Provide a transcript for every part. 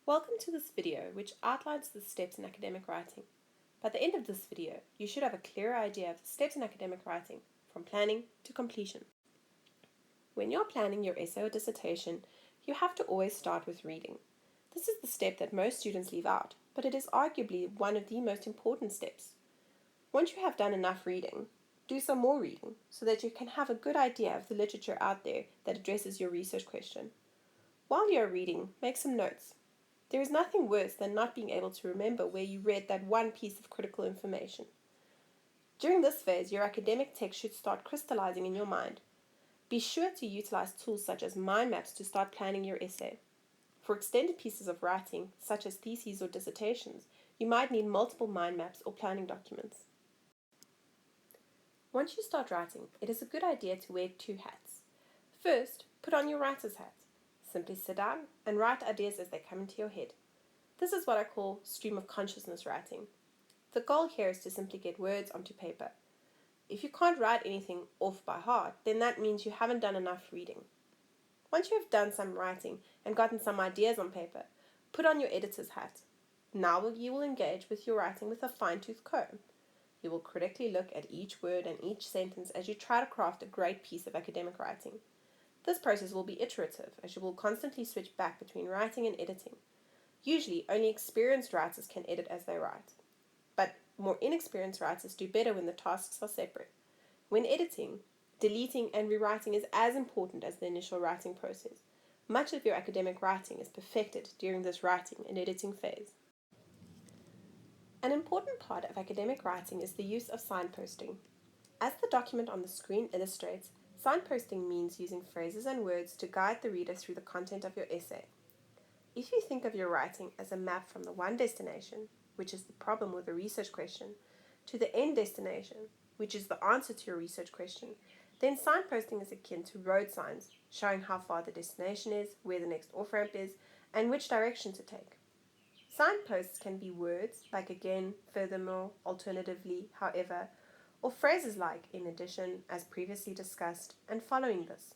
Welcome to this video which outlines the steps in academic writing. By the end of this video, you should have a clearer idea of the steps in academic writing, from planning to completion. When you're planning your essay or dissertation, you have to always start with reading. This is the step that most students leave out, but it is arguably one of the most important steps. Once you have done enough reading, do some more reading so that you can have a good idea of the literature out there that addresses your research question. While you're reading, make some notes. There is nothing worse than not being able to remember where you read that one piece of critical information. During this phase, your academic text should start crystallizing in your mind. Be sure to utilize tools such as mind maps to start planning your essay. For extended pieces of writing, such as theses or dissertations, you might need multiple mind maps or planning documents. Once you start writing, it is a good idea to wear two hats. First, put on your writer's hat. Simply sit down and write ideas as they come into your head. This is what I call stream of consciousness writing. The goal here is to simply get words onto paper. If you can't write anything off by heart, then that means you haven't done enough reading. Once you have done some writing and gotten some ideas on paper, put on your editor's hat. Now you will engage with your writing with a fine-tooth comb. You will critically look at each word and each sentence as you try to craft a great piece of academic writing. This process will be iterative, as you will constantly switch back between writing and editing. Usually, only experienced writers can edit as they write, but more inexperienced writers do better when the tasks are separate. When editing, deleting and rewriting is as important as the initial writing process. Much of your academic writing is perfected during this writing and editing phase. An important part of academic writing is the use of signposting. As the document on the screen illustrates, signposting means using phrases and words to guide the reader through the content of your essay. If you think of your writing as a map from the one destination, which is the problem with a research question, to the end destination, which is the answer to your research question, then signposting is akin to road signs, showing how far the destination is, where the next off-ramp is, and which direction to take. Signposts can be words like again, furthermore, alternatively, however, or phrases like in addition, as previously discussed, and following this.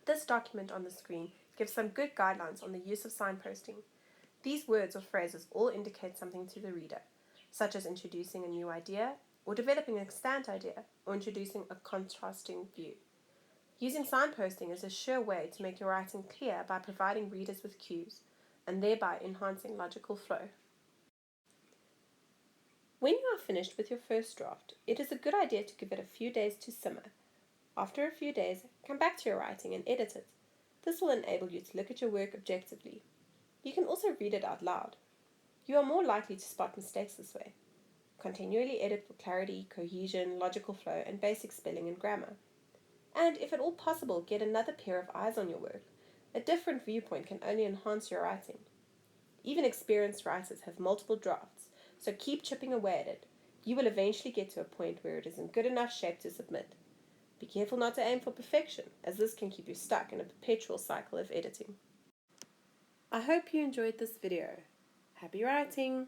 This document on the screen gives some good guidelines on the use of signposting. These words or phrases all indicate something to the reader, such as introducing a new idea, or developing an extant idea, or introducing a contrasting view. Using signposting is a sure way to make your writing clear by providing readers with cues, and thereby enhancing logical flow. When you are finished with your first draft, it is a good idea to give it a few days to simmer. After a few days, come back to your writing and edit it. This will enable you to look at your work objectively. You can also read it out loud. You are more likely to spot mistakes this way. Continually edit for clarity, cohesion, logical flow, and basic spelling and grammar. And if at all possible, get another pair of eyes on your work. A different viewpoint can only enhance your writing. Even experienced writers have multiple drafts, so keep chipping away at it. You will eventually get to a point where it is in good enough shape to submit. Be careful not to aim for perfection, as this can keep you stuck in a perpetual cycle of editing. I hope you enjoyed this video. Happy writing!